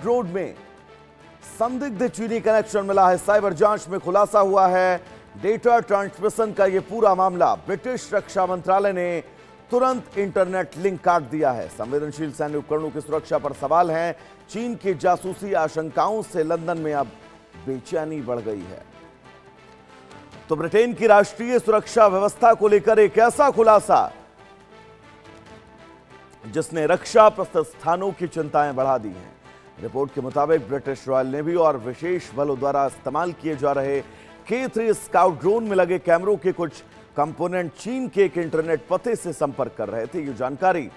Road में संदिग्ध चीनी कनेक्शन मिला है। साइबर जांच में खुलासा हुआ है डेटा ट्रांसमिशन का यह पूरा मामला। ब्रिटिश रक्षा मंत्रालय ने तुरंत इंटरनेट लिंक काट दिया है। संवेदनशील सैन्य उपकरणों की सुरक्षा पर सवाल हैं। चीन की जासूसी आशंकाओं से लंदन में अब बेचैनी बढ़ गई है। तो ब्रिटेन की राष्ट्रीय सुरक्षा व्यवस्था को लेकर एक ऐसा खुलासा जिसने रक्षा प्रतिष्ठानों की चिंताएं बढ़ा दी हैं। रिपोर्ट के मुताबिक ब्रिटिश रॉयल नेवी और विशेष बलों द्वारा इस्तेमाल किए जा रहे K3 स्काउट ड्रोन में लगे कैमरों के कुछ कंपोनेंट चीन के एक इंटरनेट पते से संपर्क कर रहे थे। ये जानकारी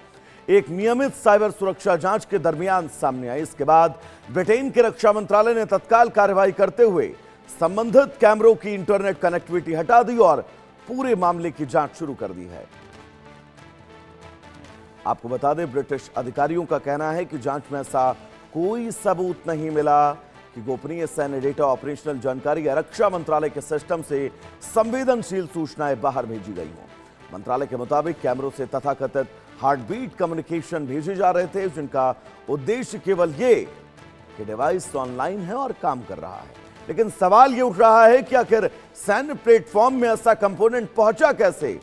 एक नियमित साइबर सुरक्षा जांच के दरमियान सामने आई। इसके बाद ब्रिटेन के रक्षा मंत्रालय ने तत्काल कार्रवाई करते हुए संबंधित कैमरों की इंटरनेट कनेक्टिविटी हटा दी और पूरे मामले की जांच शुरू कर दी है। आपको बता दें, ब्रिटिश अधिकारियों का कहना है कि जांच में ऐसा कोई सबूत नहीं मिला कि गोपनीय सैन्य डेटा, ऑपरेशनल जानकारी या रक्षा मंत्रालय के सिस्टम से संवेदनशील सूचनाएं बाहर भेजी गई हों। मंत्रालय के मुताबिक कैमरों से तथाकथित हार्टबीट कम्युनिकेशन भेजे जा रहे थे, जिनका उद्देश्य केवल ये कि डिवाइस ऑनलाइन है और काम कर रहा है। लेकिन सवाल ये उठ रहा है कि आखिर सैन्य प्लेटफॉर्म में ऐसा कंपोनेंट पहुंचा कैसे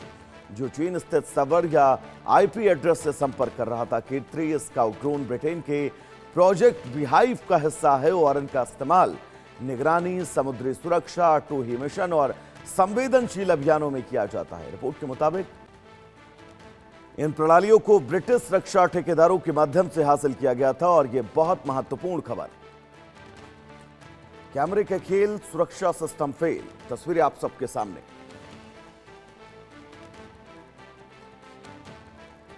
जो चीन स्थित सर्वर या आईपी एड्रेस से संपर्क कर रहा था। K3 स्काउट ड्रोन ब्रिटेन के प्रोजेक्ट बीहाइव का हिस्सा है और इनका इस्तेमाल निगरानी, समुद्री सुरक्षा, टोही मिशन और संवेदनशील अभियानों में किया जाता है। रिपोर्ट के मुताबिक इन प्रणालियों को ब्रिटिश रक्षा ठेकेदारों के माध्यम से हासिल किया गया था। और यह बहुत महत्वपूर्ण खबर, कैमरे के खेल, सुरक्षा सिस्टम फेल। तस्वीरें आप सबके सामने।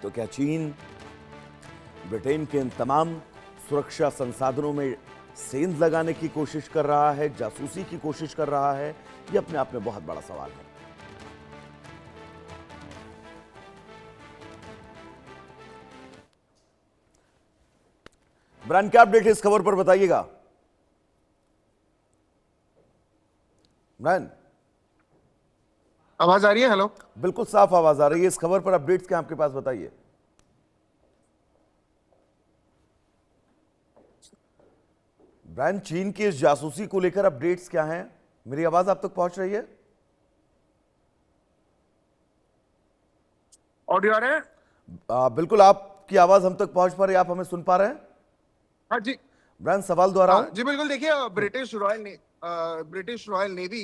तो क्या चीन ब्रिटेन के इन तमाम सुरक्षा संसाधनों में सेंध लगाने की कोशिश कर रहा है, जासूसी की कोशिश कर रहा है? यह अपने आप में बहुत बड़ा सवाल है। ब्रांड क्या अपडेट है इस खबर पर बताइएगा। ब्रांड, आवाज आ रही है? हेलो, बिल्कुल साफ आवाज आ रही है। इस खबर पर अपडेट्स क्या आपके पास, बताइए। ब्रांड, चीन की इस जासूसी को लेकर अपडेट्स क्या हैं? मेरी आवाज आप तक पहुंच रही है? ऑडियो आ रहा है? बिल्कुल, आपकी आवाज हम तक पहुंच पा रही है। आप हमें सुन पा रहे हैं? हाँ जी। ब्रांड, सवाल दोहराऊं? जी बिल्कुल। देखिए, ब्रिटिश रॉयल नेवी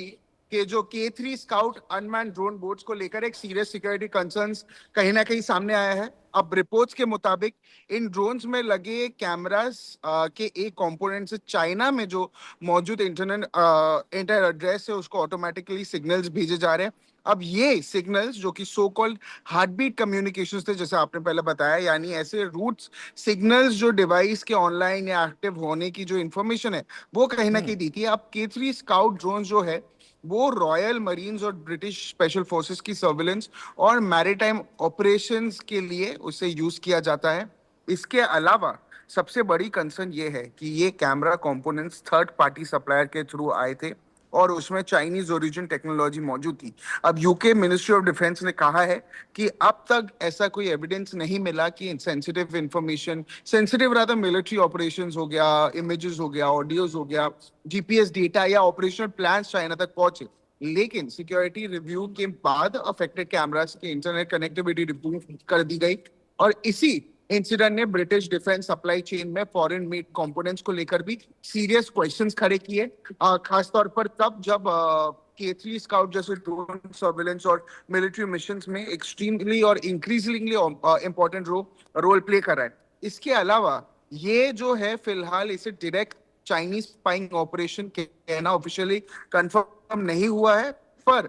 के जो K3 scout unmanned drone boats को लेकर एक सीरियस सिक्योरिटी कंसर्न्स कहीं ना कहीं सामने आया है। अब रिपोर्ट्स के मुताबिक इन ड्रोन्स में लगे कैमरास के एक कंपोनेंट से चाइना में जो मौजूद इंटरनेट एड्रेस है उसको ऑटोमेटिकली सिग्नल्स भेजे जा रहे हैं। अब ये सिग्नल्स जो कि सो कॉल्ड हार्टबीट कम्युनिकेशंस थे, जैसे आपने पहले बताया, यानी ऐसे रूट्स सिग्नल्स जो डिवाइस के ऑनलाइन या एक्टिव होने की जो इंफॉर्मेशन है वो कहीं ना कहीं दी थी। अब K3 स्काउट ड्रोन जो है वो रॉयल मरीन्स और ब्रिटिश स्पेशल फोर्सेस की सर्विलेंस और मैरीटाइम ऑपरेशंस के लिए उसे यूज किया जाता है। इसके अलावा सबसे बड़ी कंसर्न ये है कि ये camera components third party supplier के थ्रू आए थे और उसमें चाइनीज ओरिजिन टेक्नोलॉजी मौजूद थी। अब यूके मिनिस्ट्री ऑफ डिफेंस ने कहा है कि अब तक ऐसा कोई एविडेंस नहीं मिला कि सेंसिटिव इंफॉर्मेशन, सेंसिटिव रहा था, मिलिट्री ऑपरेशंस हो गया, इमेजेस हो गया, ऑडियोज हो गया, जीपीएस डेटा या ऑपरेशनल प्लान्स चाइना तक पहुंचे। लेकिन सिक्योरिटी रिव्यू के बाद अफेक्टेड कैमरास की इंटरनेट कनेक्टिविटी रिमूव कर दी गई और इसी इंसिडेंट ने ब्रिटिश डिफेंस सप्लाई चेन में फॉरेन मेड कंपोनेंट्स को लेकर भी सीरियस क्वेश्चंस खड़े किए। खासतौर पर तब जब K3 स्काउट जैसे ड्रोन सर्विलेंस और मिलिट्री मिशंस में एक्सट्रीमली और इंक्रीजिंगली इंपॉर्टेंट रोल प्ले कर रहा है। इसके अलावा ये जो है फिलहाल इसे डायरेक्ट चाइनीज स्पाइंग ऑपरेशन कहना ऑफिशियली कंफर्म नहीं हुआ है, पर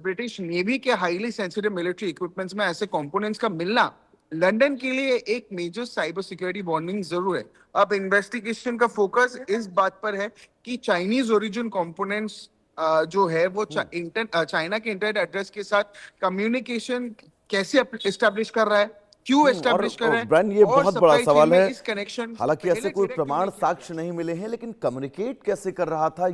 ब्रिटिश नेवी के हाईली सेंसिटिव मिलिट्री इक्विपमेंट्स में ऐसे कंपोनेंट्स का मिलना लंदन के लिए एक मेजर साइबर सिक्योरिटी वार्निंग जरूर है। अब इन्वेस्टिगेशन का फोकस इस बात पर है कि चाइनीज ओरिजिन कंपोनेंट्स जो है वो चाइना के इंटरनेट एड्रेस के साथ कम्युनिकेशन कैसे एस्टेब्लिश कर रहा है, क्यों एस्टेब्लिश कर रहे हैं। ब्रांड, ये बहुत बड़ा सवाल है। इस कनेक्शन, हालांकि ऐसे कोई प्रमाण साक्ष्य नहीं मिले हैं, लेकिन कम्युनिकेट कैसे कर रहा था